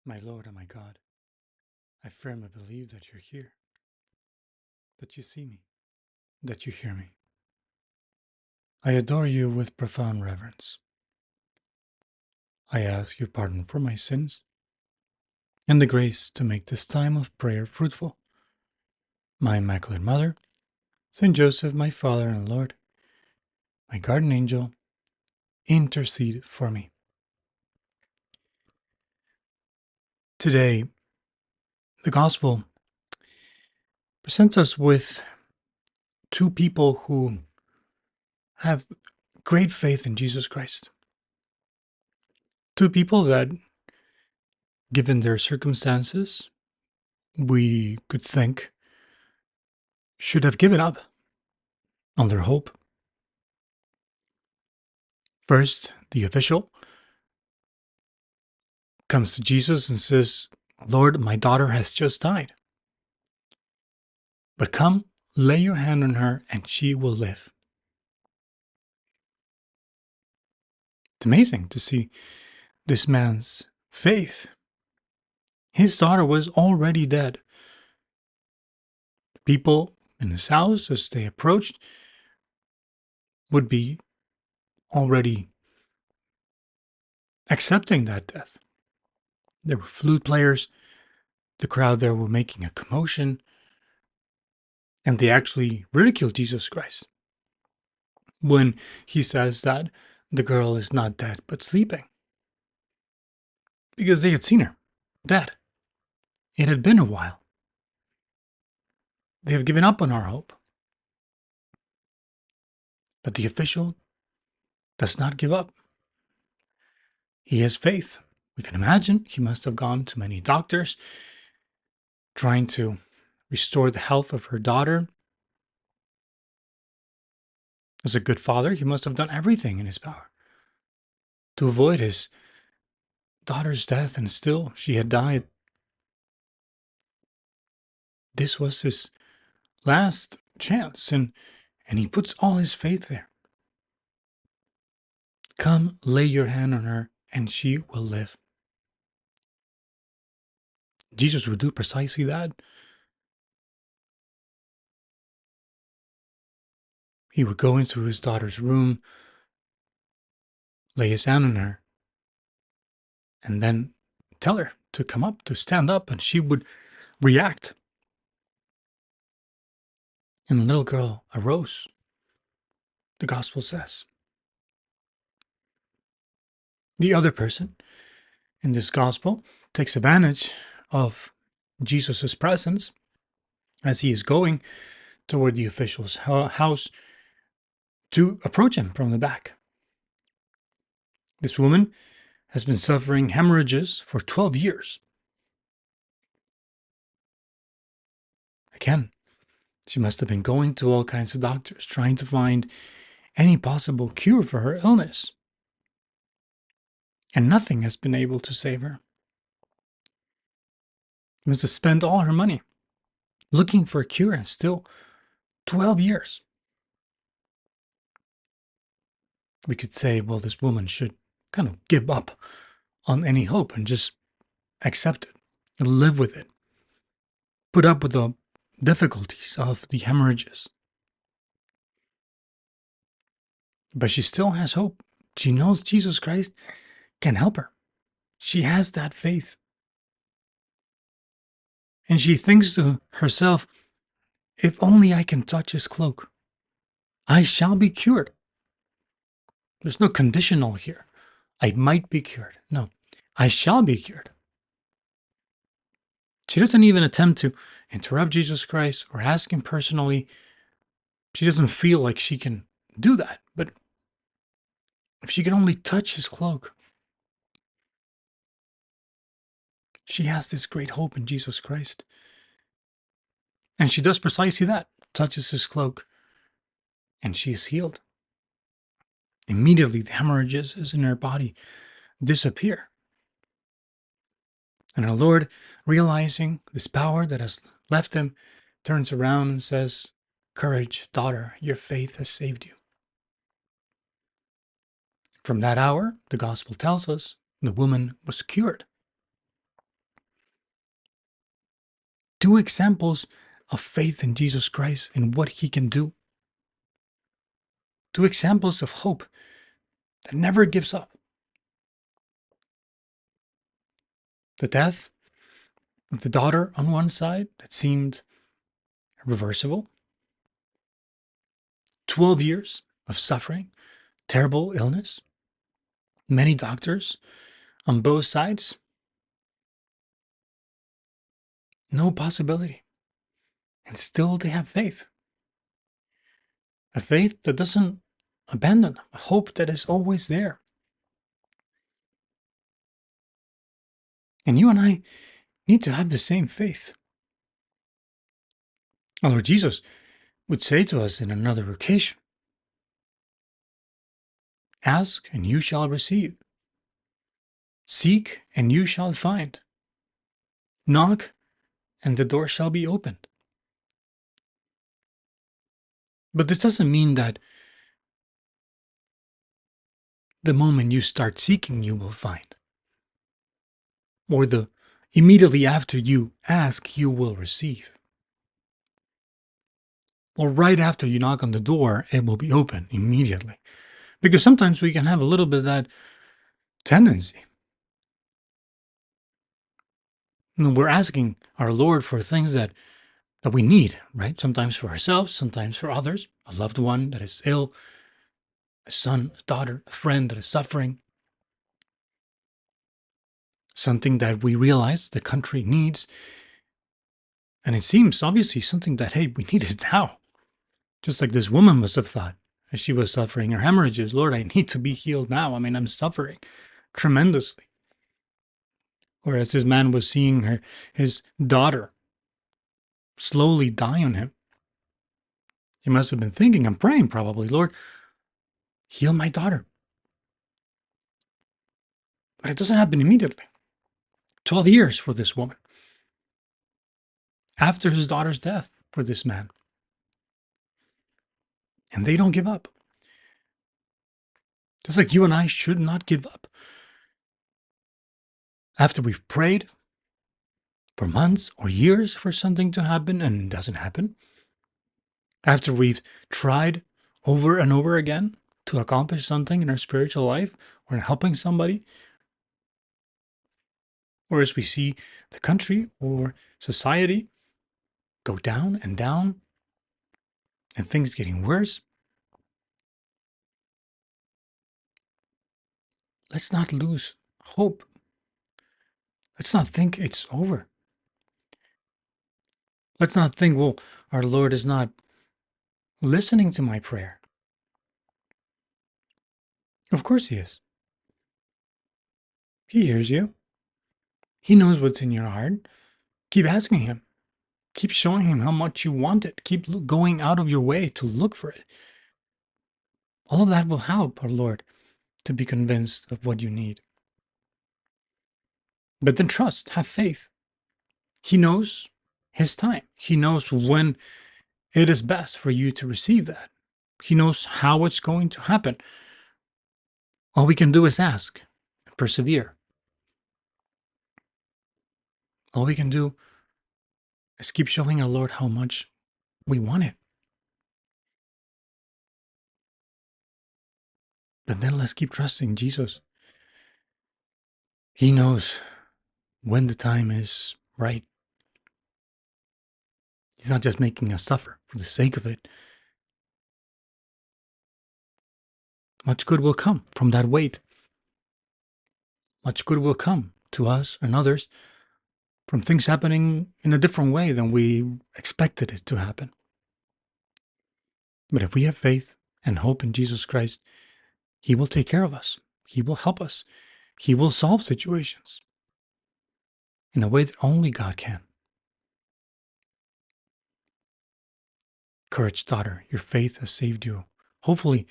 My Lord and my God, I firmly believe that you're here, that you see me, that you hear me. I adore you with profound reverence. I ask your pardon for my sins and the grace to make this time of prayer fruitful. My Immaculate Mother, Saint Joseph, my Father and Lord, my guardian angel, intercede for me. Today, the Gospel presents us with two people who have great faith in Jesus Christ. Two people that, given their circumstances, we could think should have given up on their hope. First, the official comes to Jesus and says, Lord, my daughter has just died. But come, lay your hand on her, and she will live. It's amazing to see this man's faith. His daughter was already dead. People in his house, as they approached, would be already accepting that death. There were flute players. The crowd there were making a commotion. And they actually ridiculed Jesus Christ when he says that the girl is not dead but sleeping. Because they had seen her dead. It had been a while. They have given up on our hope. But the official does not give up. He has faith. We can imagine he must have gone to many doctors trying to restore the health of her daughter. As a good father, he must have done everything in his power to avoid his daughter's death, and still she had died. This was his last chance, and he puts all his faith there. Come, lay your hand on her, and she will live. Jesus would do precisely that. He would go into his daughter's room, lay his hand on her, and then tell her to come up, to stand up, and she would react. And the little girl arose, the gospel says. The other person in this gospel takes advantage of Jesus' presence as he is going toward the official's house to approach him from the back. This woman has been suffering hemorrhages for 12 years. Again, she must have been going to all kinds of doctors, trying to find any possible cure for her illness. And nothing has been able to save her. She must have spent all her money looking for a cure, and still 12 years. We could say, well, this woman should kind of give up on any hope and just accept it and live with it. Put up with the difficulties of the hemorrhages. But she still has hope. She knows Jesus Christ can help her. She has that faith. And she thinks to herself, if only I can touch his cloak, I shall be cured. There's no conditional here. I might be cured. No, I shall be cured. She doesn't even attempt to interrupt Jesus Christ or ask him personally. She doesn't feel like she can do that. But if she can only touch his cloak, she has this great hope in Jesus Christ. And she does precisely that, touches his cloak, and she is healed. Immediately, the hemorrhages in her body disappear. And our Lord, realizing this power that has left him, turns around and says, courage, daughter, your faith has saved you. From that hour, the gospel tells us, the woman was cured. Two examples of faith in Jesus Christ and what he can do. Two examples of hope that never gives up. The death of the daughter on one side that seemed irreversible. 12 years of suffering, terrible illness, many doctors on both sides. No possibility. And still they have faith. A faith that doesn't abandon, a hope that is always there. And you and I need to have the same faith. Our Lord Jesus would say to us in another occasion, ask and you shall receive. Seek and you shall find. Knock and the door shall be opened. But this doesn't mean that the moment you start seeking, you will find. Or the immediately after you ask, you will receive. Or right after you knock on the door, it will be open immediately. Because sometimes we can have a little bit of that tendency. We're asking our Lord for things that we need, right? Sometimes for ourselves, sometimes for others, a loved one that is ill, a son, a daughter, a friend that is suffering, something that we realize the country needs. And it seems obviously something that, hey, we need it now. Just like this woman must have thought as she was suffering her hemorrhages, Lord, I need to be healed now. I mean, I'm suffering tremendously. Whereas this man was seeing his daughter slowly die on him. He must have been thinking, I'm praying probably, Lord, heal my daughter. But it doesn't happen immediately. 12 years for this woman. After his daughter's death for this man. And they don't give up. Just like you and I should not give up. After we've prayed for months or years for something to happen and it doesn't happen. After we've tried over and over again to accomplish something in our spiritual life or in helping somebody. Or as we see the country or society go down and down and things getting worse. Let's not lose hope. Let's not think it's over. Let's not think, well, our Lord is not listening to my prayer. Of course he is. He hears you. He knows what's in your heart. Keep asking him. Keep showing him how much you want it. Keep going out of your way to look for it. All of that will help our Lord to be convinced of what you need. But then trust, have faith. He knows his time. He knows when it is best for you to receive that. He knows how it's going to happen. All we can do is ask and persevere. All we can do is keep showing our Lord how much we want it. But then let's keep trusting Jesus. He knows when the time is right. He's not just making us suffer for the sake of it. Much good will come from that wait. Much good will come to us and others from things happening in a different way than we expected it to happen. But if we have faith and hope in Jesus Christ, he will take care of us. He will help us. He will solve situations in a way that only God can. Courage, daughter, your faith has saved you. Hopefully,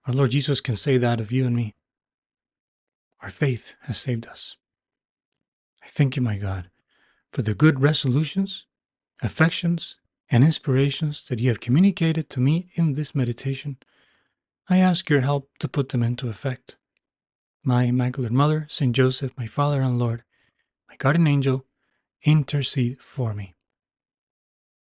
our Lord Jesus can say that of you and me. Our faith has saved us. I thank you, my God, for the good resolutions, affections, and inspirations that you have communicated to me in this meditation. I ask your help to put them into effect. My Immaculate Mother, Saint Joseph, my Father and Lord, my guardian angel, intercede for me.